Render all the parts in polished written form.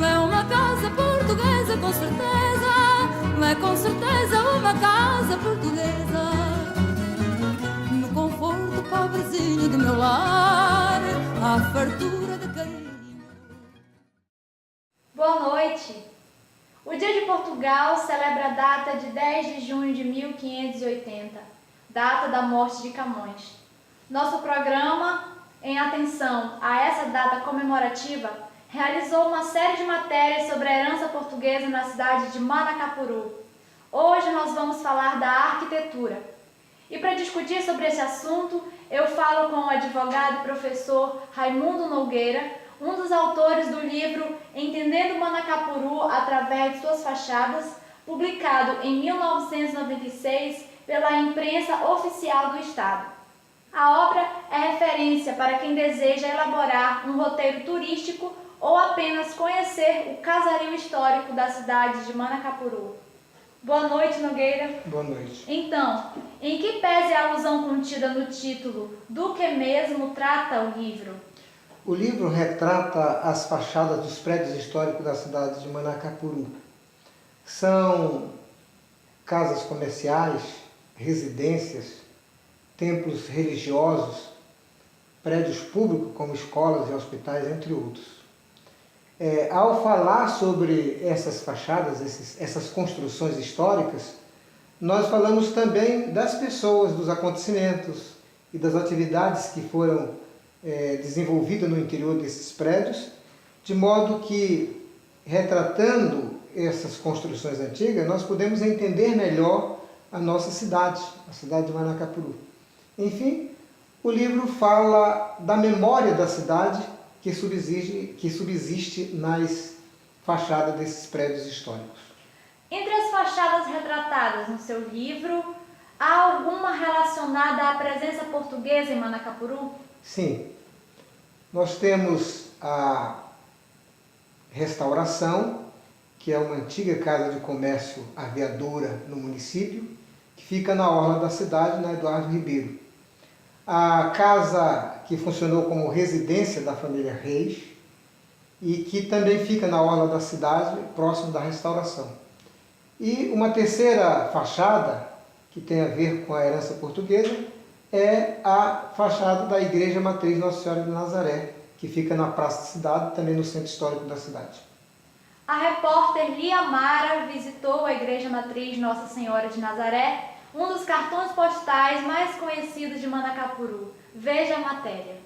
É uma casa portuguesa, com certeza uma casa portuguesa. No conforto pobrezinho do meu lar, a fartura de carinho. Boa noite! O Dia de Portugal celebra a data de 10 de junho de 1580, data da morte de Camões. Nosso programa, em atenção a essa data comemorativa, realizou uma série de matérias sobre a herança portuguesa na cidade de Manacapuru. Hoje nós vamos falar da arquitetura. E para discutir sobre esse assunto, eu falo com o advogado e professor Raimundo Nogueira, um dos autores do livro Entendendo Manacapuru através de suas fachadas, publicado em 1996 pela imprensa oficial do Estado. A obra é referência para quem deseja elaborar um roteiro turístico ou apenas conhecer o casario histórico da cidade de Manacapuru. Boa noite, Nogueira. Boa noite. Então, em que pese a alusão contida no título, do que mesmo trata o livro? O livro retrata as fachadas dos prédios históricos da cidade de Manacapuru. São casas comerciais, residências, templos religiosos, prédios públicos como escolas e hospitais, entre outros. Ao falar sobre essas fachadas, essas construções históricas, nós falamos também das pessoas, dos acontecimentos e das atividades que foram desenvolvidas no interior desses prédios, de modo que, retratando essas construções antigas, nós podemos entender melhor a nossa cidade, a cidade de Manacapuru. Enfim, o livro fala da memória da cidade que subsiste nas fachadas desses prédios históricos. Entre as fachadas retratadas no seu livro, há alguma relacionada à presença portuguesa em Manacapuru? Sim. Nós temos a Restauração, que é uma antiga casa de comércio aviadora no município, que fica na orla da cidade, na Eduardo Ribeiro. A casa que funcionou como residência da família Reis e que também fica na orla da cidade, próximo da Restauração. E uma terceira fachada, que tem a ver com a herança portuguesa, é a fachada da Igreja Matriz Nossa Senhora de Nazaré, que fica na Praça da Cidade, também no centro histórico da cidade. A repórter Lia Mara visitou a Igreja Matriz Nossa Senhora de Nazaré, um dos cartões postais mais conhecidos de Manacapuru. Veja a matéria.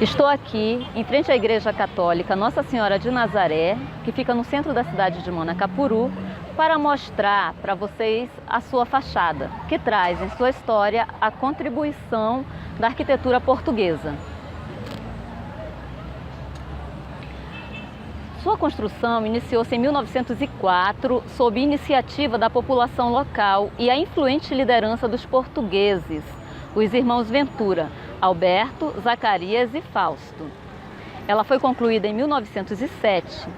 Estou aqui em frente à Igreja Católica Nossa Senhora de Nazaré, que fica no centro da cidade de Manacapuru, para mostrar para vocês a sua fachada, que traz em sua história a contribuição da arquitetura portuguesa. Sua construção iniciou-se em 1904, sob iniciativa da população local e a influente liderança dos portugueses, os irmãos Ventura, Alberto, Zacarias e Fausto. Ela foi concluída em 1907.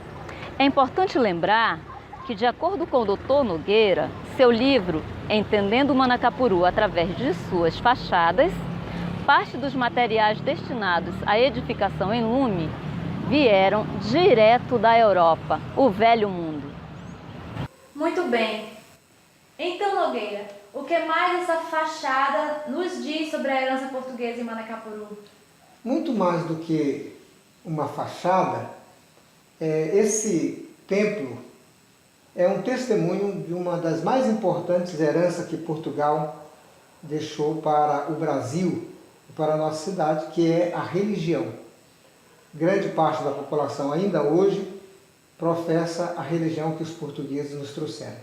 É importante lembrar que, de acordo com o Dr. Nogueira, seu livro Entendendo Manacapuru através de suas fachadas, parte dos materiais destinados à edificação em lume vieram direto da Europa, o Velho Mundo. Muito bem. Então, Nogueira, o que mais essa fachada nos diz sobre a herança portuguesa em Manacapuru? Muito mais do que uma fachada, esse templo é um testemunho de uma das mais importantes heranças que Portugal deixou para o Brasil e para a nossa cidade, que é a religião. Grande parte da população ainda hoje professa a religião que os portugueses nos trouxeram.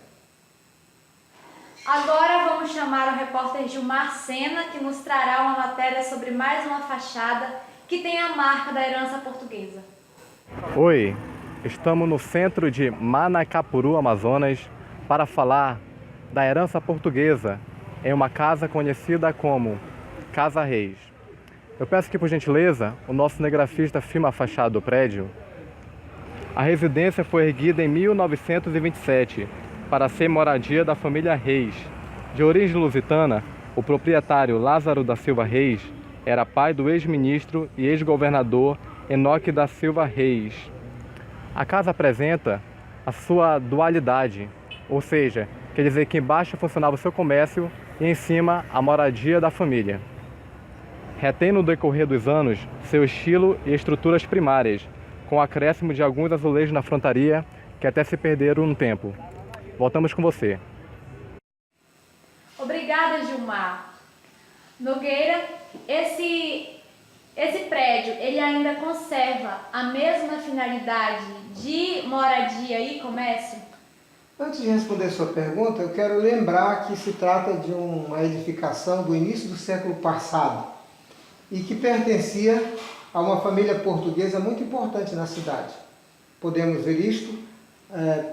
Agora vamos chamar o repórter Gilmar Sena, que nos trará uma matéria sobre mais uma fachada que tem a marca da herança portuguesa. Oi, estamos no centro de Manacapuru, Amazonas, para falar da herança portuguesa em uma casa conhecida como Casa Reis. Eu peço que, por gentileza, o nosso cinegrafista filme a fachada do prédio. A residência foi erguida em 1927 para ser moradia da família Reis. De origem lusitana, o proprietário Lázaro da Silva Reis era pai do ex-ministro e ex-governador Enoque da Silva Reis. A casa apresenta a sua dualidade, ou seja, quer dizer que embaixo funcionava o seu comércio e em cima a moradia da família. Retém no decorrer dos anos seu estilo e estruturas primárias, com o acréscimo de alguns azulejos na frontaria que até se perderam no tempo. Voltamos com você. Obrigada, Gilmar. Nogueira, esse prédio, ele ainda conserva a mesma finalidade de moradia e comércio? Antes de responder sua pergunta, eu quero lembrar que se trata de uma edificação do início do século passado e que pertencia a uma família portuguesa muito importante na cidade. Podemos ver isto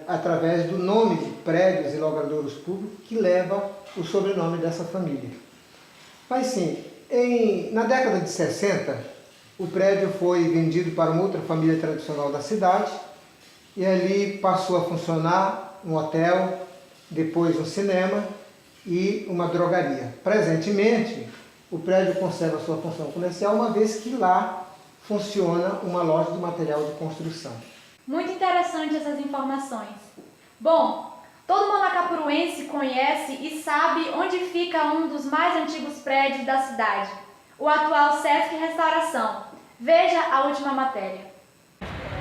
através do nome de prédios e logradouros públicos que leva o sobrenome dessa família. Mas sim, na década de 60, o prédio foi vendido para uma outra família tradicional da cidade e ali passou a funcionar um hotel, depois um cinema e uma drogaria. Presentemente, o prédio conserva sua função comercial, uma vez que lá funciona uma loja de material de construção. Muito interessante essas informações. Bom, todo manacapuruense conhece e sabe onde fica um dos mais antigos prédios da cidade, o atual Sesc Restauração. Veja a última matéria.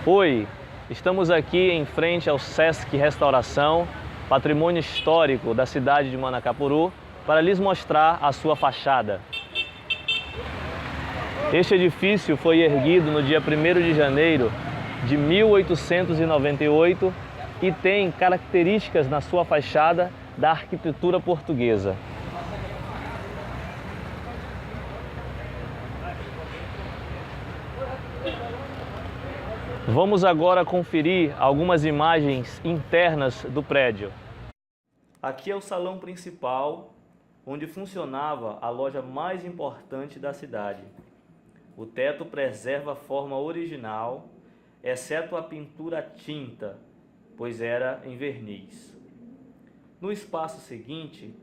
Oi, estamos aqui em frente ao Sesc Restauração, patrimônio histórico da cidade de Manacapuru, para lhes mostrar a sua fachada. Este edifício foi erguido no dia 1º de janeiro de 1898 e tem características na sua fachada da arquitetura portuguesa. Vamos agora conferir algumas imagens internas do prédio. Aqui é o salão principal, onde funcionava a loja mais importante da cidade. O teto preserva a forma original, exceto a pintura tinta, pois era em verniz. No espaço seguinte,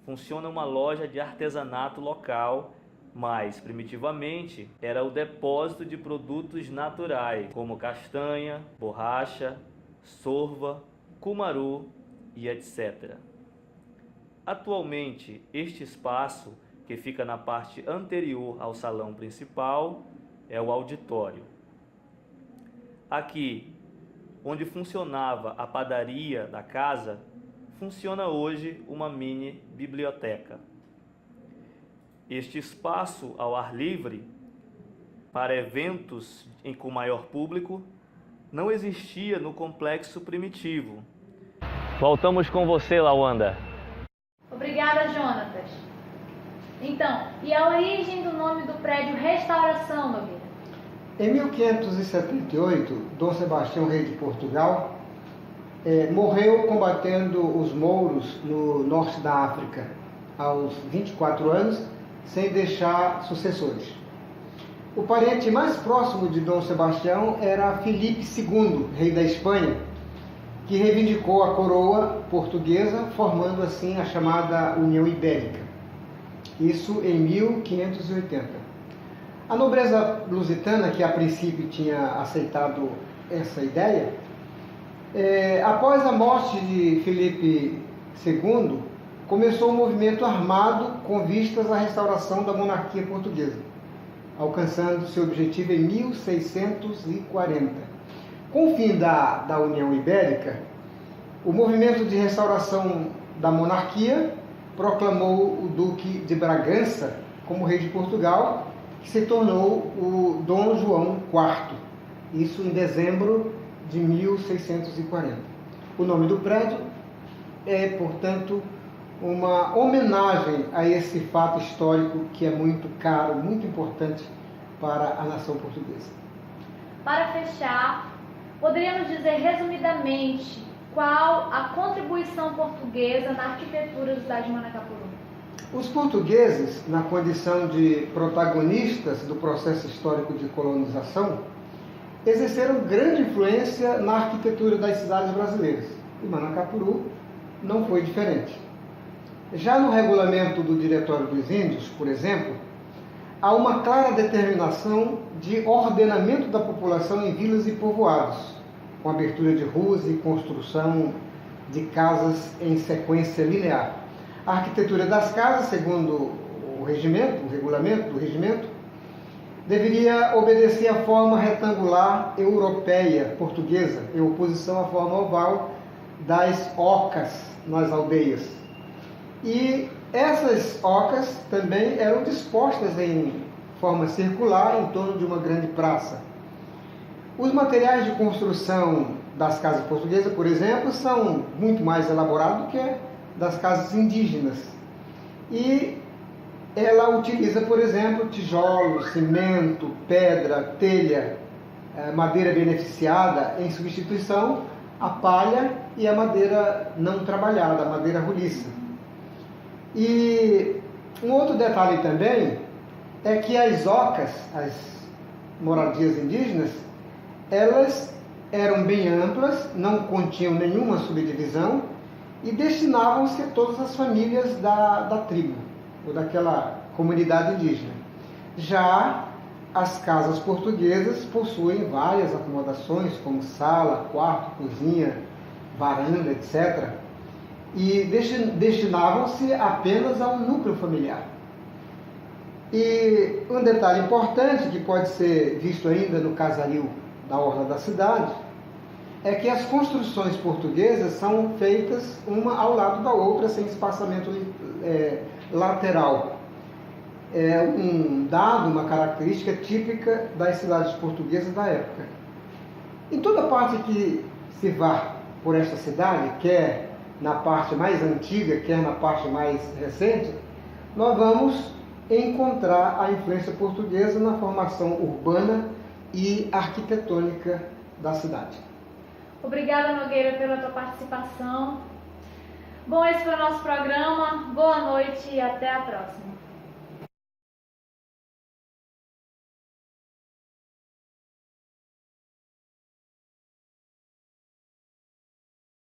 funciona uma loja de artesanato local, mas primitivamente era o depósito de produtos naturais, como castanha, borracha, sorva, cumaru e etc. Atualmente, este espaço, que fica na parte anterior ao salão principal, é o auditório. Aqui, onde funcionava a padaria da casa, funciona hoje uma mini biblioteca. Este espaço ao ar livre, para eventos com maior público, não existia no complexo primitivo. Voltamos com você, Lawanda. Obrigada, Jonatas. Então, e a origem do nome do prédio Restauração, Nogueira? Em 1578, Dom Sebastião, rei de Portugal, morreu combatendo os mouros no norte da África, aos 24 anos, sem deixar sucessores. O parente mais próximo de Dom Sebastião era Filipe II, rei da Espanha, que reivindicou a coroa portuguesa, formando assim a chamada União Ibérica. Isso em 1580. A nobreza lusitana, que a princípio tinha aceitado essa ideia, após a morte de Filipe II, começou um movimento armado com vistas à restauração da monarquia portuguesa, alcançando seu objetivo em 1640. Com o fim da União Ibérica, o movimento de restauração da monarquia proclamou o Duque de Bragança como rei de Portugal, que se tornou o Dom João IV, isso em dezembro de 1640. O nome do prédio é, portanto, uma homenagem a esse fato histórico que é muito caro, muito importante para a nação portuguesa. Para fechar, poderíamos dizer resumidamente qual a contribuição portuguesa na arquitetura da cidade de Manacapuru? Os portugueses, na condição de protagonistas do processo histórico de colonização, exerceram grande influência na arquitetura das cidades brasileiras. E Manacapuru não foi diferente. Já no regulamento do Diretório dos Índios, por exemplo, há uma clara determinação de ordenamento da população em vilas e povoados, com abertura de ruas e construção de casas em sequência linear. A arquitetura das casas, segundo o regulamento do regimento, deveria obedecer à forma retangular europeia, portuguesa, em oposição à forma oval das ocas nas aldeias. E essas ocas também eram dispostas em forma circular em torno de uma grande praça. Os materiais de construção das casas portuguesas, por exemplo, são muito mais elaborados do que das casas indígenas. E ela utiliza, por exemplo, tijolo, cimento, pedra, telha, madeira beneficiada, em substituição à palha e à madeira não trabalhada, a madeira roliça. E um outro detalhe também é que as ocas, as moradias indígenas, elas eram bem amplas, não continham nenhuma subdivisão e destinavam-se a todas as famílias da tribo, ou daquela comunidade indígena. Já as casas portuguesas possuem várias acomodações, como sala, quarto, cozinha, varanda, etc. E destinavam-se apenas a um núcleo familiar. E um detalhe importante, que pode ser visto ainda no casario da orla da cidade, é que as construções portuguesas são feitas uma ao lado da outra, sem espaçamento lateral. É um dado, uma característica típica das cidades portuguesas da época. Em toda parte que se vá por esta cidade, quer na parte mais antiga, quer na parte mais recente, nós vamos encontrar a influência portuguesa na formação urbana e arquitetônica da cidade. Obrigada, Nogueira, pela tua participação. Bom, esse foi o nosso programa. Boa noite e até a próxima.